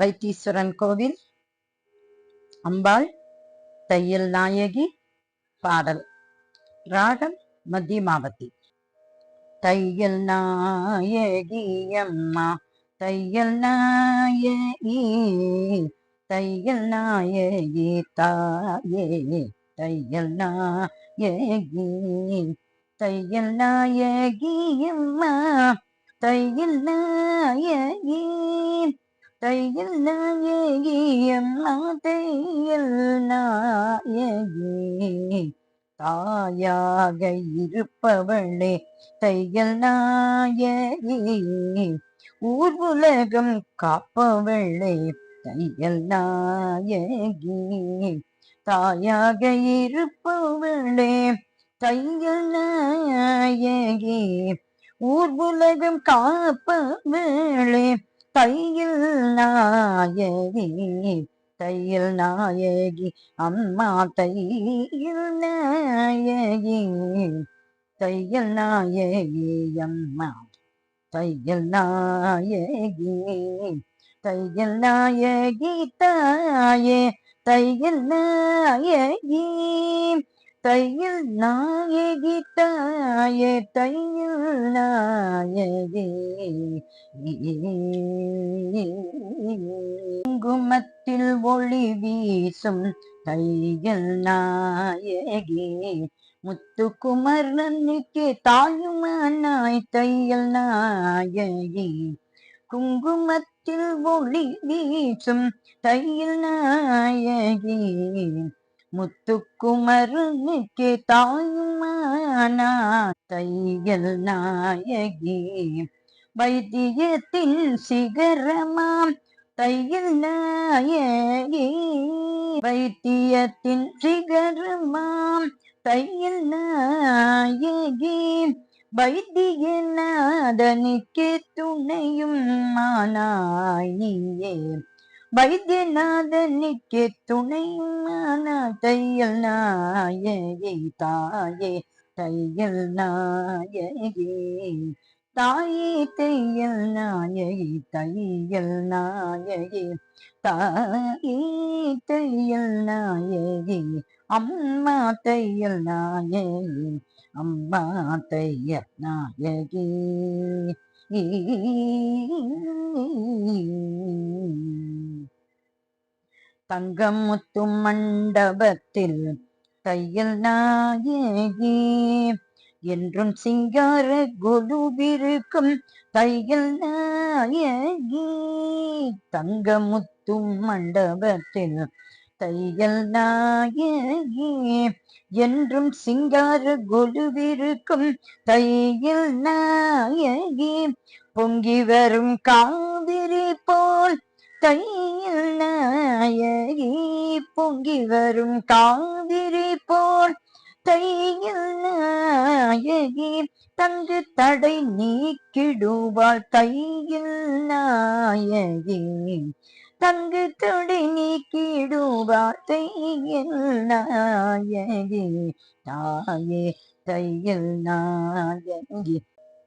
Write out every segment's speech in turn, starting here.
வைத்தீஸ்வரன் கோவில் அம்பாள் தையல் நாயகி பாடல். ராகம் மத்தியமாவதி. தையல் நாயகி அம்மா தையல் நாயகி, தையல் நாயகி தாயே தையல் நாயகி, தையல் நாயகி அம்மா தையல் நாயகி, தையல் நாயகி அம்மா தையல் நாயகி, தாயாக இருப்பவளே தையல் நாயகி, ஊர் உலகம் காப்பவளே தையல் நாயகி, தாயாக இருப்பவளே தையல் நாயகி, ஊர் உலகம் காப்பவளே தையல் நாயகி, தையல் நாயகி அம்மா தையல் நாயகி, தையல் நாயகி அம்மா தையல் நாயகி, தையல் நாயகி தாயே தையல் நாயகி, தையல் நாயகி தாயே தையல் நாயகி, குங்குமத்தில் ஒளி வீசும் தையல் நாயகி, முத்துக்குமரனுக்கு தாயுமானாய் தையல் நாயகி, குங்குமத்தில் ஒளி வீசும் தையல் நாயகி, முத்துக்குமரனுக்கு தாயுமானாய் தையல் நாயகி, வைத்தியத்தின் சிகரமாம் தையல் நாயகி, வைத்தியத்தின் சிகரமாம் தையல் நாயகி, வைத்தியநாதனுக்கு துணையும் மானாய் நீயே, வைத்தியநாதனுக்கு துணையும் மானாய் தையல் நாயகி தாயே தையல் நாயகி, தாயே தையல் நாயகி தையல் நாயகி, தாயே தையல் நாயகி அம்மா தையல் நாயகி, அம்மா தையல் நாயகி. தங்கம் முத்தும் மண்டபத்தில் தையல் நாயகி, என்றும் சிங்கார கொலுவிருக்கும் தையல் நாயகி, தங்கம் முத்தும் மண்டபத்தில் தையல் நாயகி, என்றும் சிங்கார கொலுவிருக்கும் தையல் நாயகி, பொங்கி வரும் காவிரி போல் தையல் நாயகி, பொங்கி வரும் காவிரி போல் தையல் நாயகி, தங்கு தடை நீக்கிடுவாள் தையல் நாயகி, தங்கு தடை நீக்கிடுவாள் தையல் நாயகி, தாயே தையல் நாயகி,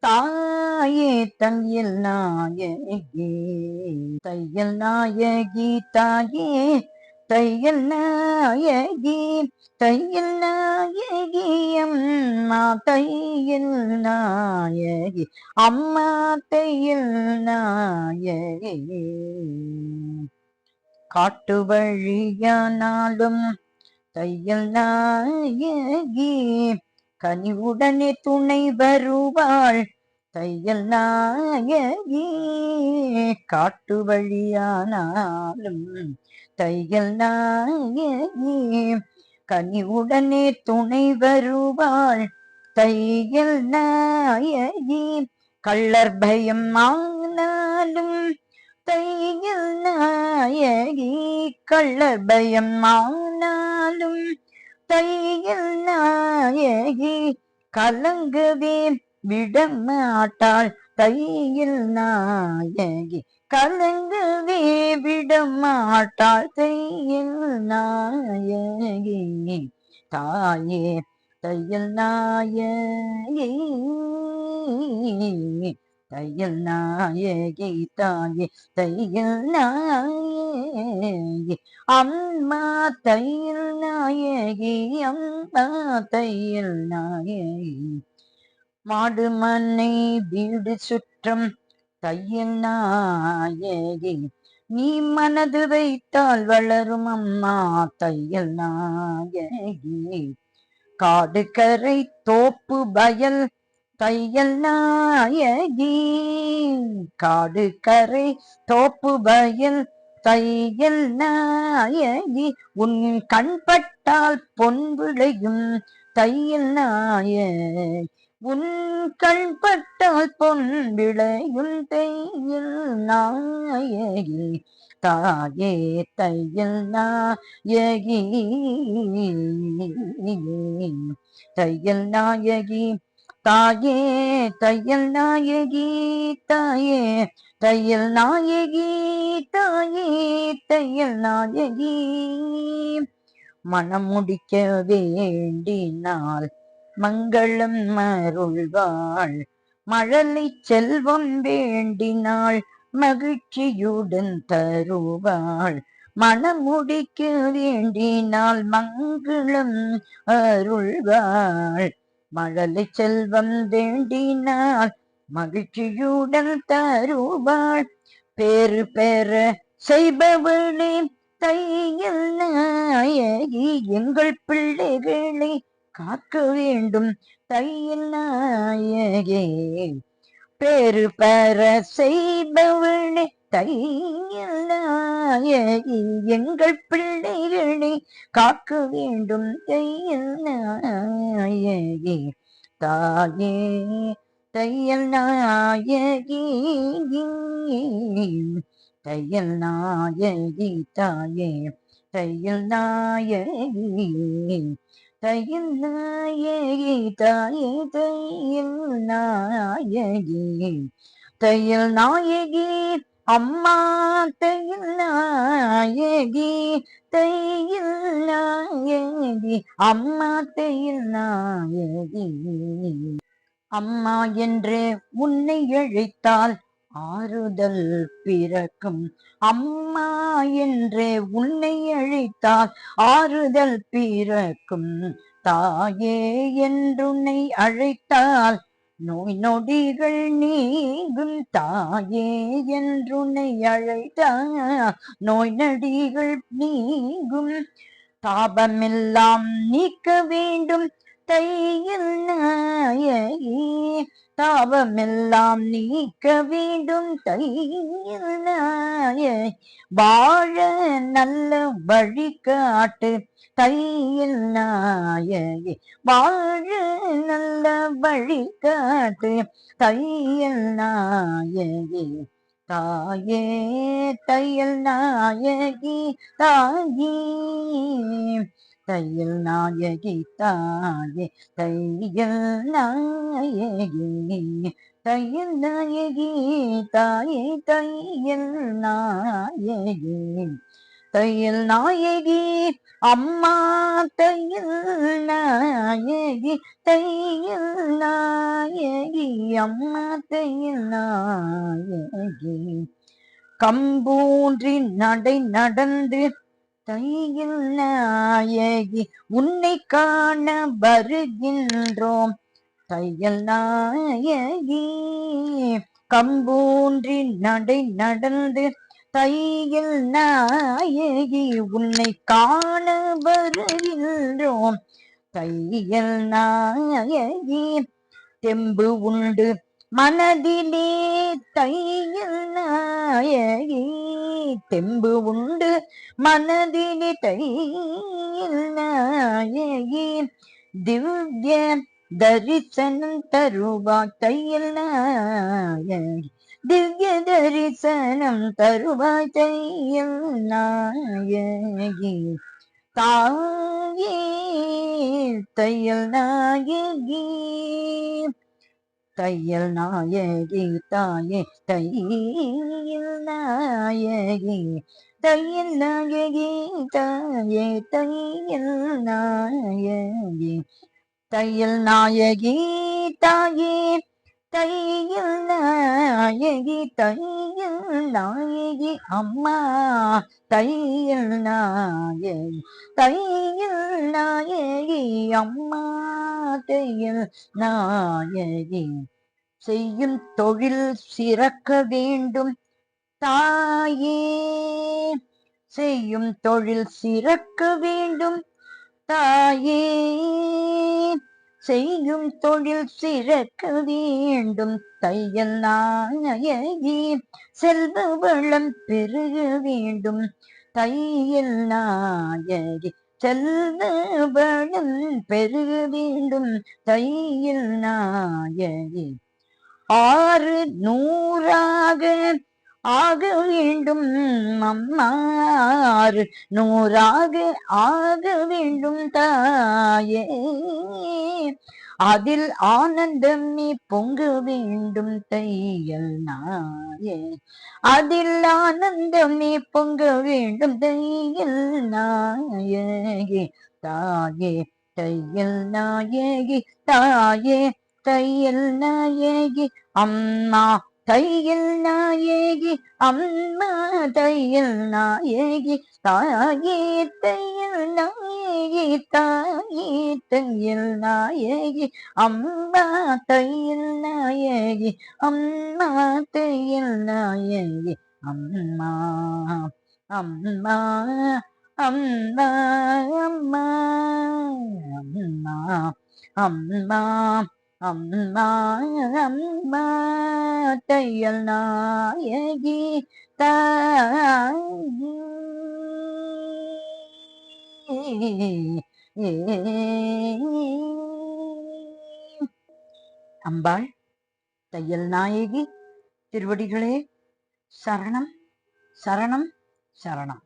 தாயே தையல் நாயகி, தையல் நாயகி தாயே தையல் நாயகி, தையல் நாயகி அம்மா தையல் நாயகி, அம்மா தையல் நாயகி, காட்டு வழியானாலும் தையல் நாயகி, கனிவுடனே துணை வருவாள் தையல் நாயகி, காட்டு வழியானாலும் தையல் நாயகி, கனிவுடனே துணை வருவாள் தையல் நாயகி, கள்ளர் பயம் ஆனாலும் தையல் நாயகி, கள்ளர் பயம் ஆனாலும் தையல் நாயகி, கலங்கவே விடமாட்டாள் தையல் நாயகி, கலங்கவே விடமாட்டாள் தையல் நாயகி, தாயே தையல் நாயகி, தையல் நாயகி தாயே தையல் நாயகி அம்மா தையல் நாயகி அம்மா தையல் நாயகி மாடு மனை வீடு சுற்றம் தையல் நாயகி நீ மனது வைத்தால் வளரும் அம்மா தையல் நாயகி காடு கரை தோப்பு பயல் தையல் நாயகி காடு கரை தோப்பு பயல் தையல் நாயகி உன் கண்பட்டால் பொன் விளையும் தையல் நாயகி உன் கண்பட்டால் பொன் விளையும் தையல் நாயகி தாயே தையல் நாயகி தையல் நாயகி தாயே தையல் நாயகி தாயே தையல் நாயகி தாயே தையல் நாயகி மனம் முடிக்க வேண்டினால் மங்களம் அருள்வாள் மழலை செல்வம் வேண்டினாள் மகிழ்ச்சியுடன் தருவாள் மனம் முடிக்க வேண்டினால் மங்களம் அருள்வாள் மழலை செல்வம் வேண்டினால் மகிழ்ச்சியுடன் தருவாள் பேறு பெற செய்பவளே தையல் நாயகி எங்கள் பிள்ளைகளை காக்க வேண்டும் தையல் நாயகி பேறு பெற செய்பவளே தையல் நாயகி எங்கள் பிள்ளைகளை காக்க வேண்டும் தையல் நாயகி தாயே தையல் நாயகி தையல் நாயகி தாயே தையல் நாயகி தையல் நாயகி தாயே தையல் நாயகி தையல் நாயகி அம்மா தையல் நாயகி தையல் நாயகி அம்மா தையல் நாயகி அம்மா என்று உன்னை அழைத்தால் ஆறுதல் பிறக்கும் அம்மா என்றே உன்னை அழைத்தால் ஆறுதல் பிறக்கும் தாயே என்றுன்னை அழைத்தால் நோய் நொடிகள் நீங்கும் தாயே என்றுன்னை அழைத்தால் நோய் நொடிகள் நீங்கும் தாபமெல்லாம் நீக்க வேண்டும் தையல் நாயகி தாபமெல்லாம் நீக்க வேண்டும் தையல் நாயகி வாழ நல்ல வழி காட்டு தையல் நாயகி வாழ நல்ல வழி காட்டு தையல் நாயகி தாயே தையல் நாயகி தாயே தையல் நாயகி தாயே தையல் நாயகி தையல் நாயகி தாயே தையல் நாயகி தையல் நாயகி அம்மா தையல் நாயகி தையல் நாயகி அம்மா தையல் நாயகி கம்பூன்றி நடை நடந்து தையல் நாயகி உன்னை காண வருகின்றோம் தையல் நாயகி கம்பூன்றி நடை நடந்து தையல் நாயகி உன்னை காண வருகின்றோம் தையல் நாயகி தெம்பு உண்டு மனதிலே தையல் நாயகி தெம்பு உண்டு மனதிலே தையல் நாயகி திவ்ய தரிசனம் தருவாய் தையல் நாயகி திவ்ய தரிசனம் தருவாய் தையல் நாயகி தாயே தையல் நாயகி தையல் நாயகி தாயே தையல் நாயகி தையல் நாயகி தாயே தையல் நாயகி தையல் நாயகி தாயே தையல் நாயகி தையல் நாயகி அம்மா தையல் நாயகி தையல் நாயகி அம்மா தையல் நாயகி செய்யும் தொழில் சிறக்க வேண்டும் தாயே செய்யும் தொழில் சிறக்க வேண்டும் தாயே செய்யும் தொழில் சிறக்க வேண்டும் தையல் நாயகி செல்வ வளம் பெருக வேண்டும் தையல் நாயகி செல்வ வளம் பெருக வேண்டும் தையல் நாயகி 600ஆக ஆக வேண்டும் அம்மா 600ஆக ஆக வேண்டும் தாயே அதில் ஆனந்தமே பொங்க வேண்டும் தையல் நாயே அதில் ஆனந்தமே பொங்க வேண்டும் தையல் நாயகி தாயே தையல் நாயகி தாயே தையல் நாயகி அம்மா தையல் நாயகி அம்மா தையல் நாயகி தாயே தையல் நாயகி தாயே தையல் நாயகி அம்மா தையல் நாயகி அம்மா தையல் நாயகி அம்மா அம்மா அம்மா அம்மா அம்மா அம்மா அம்மா தையல் நாயகி தாயே அம்பாள் தையல் நாயகி திருவடிகளே சரணம் சரணம் சரணம்.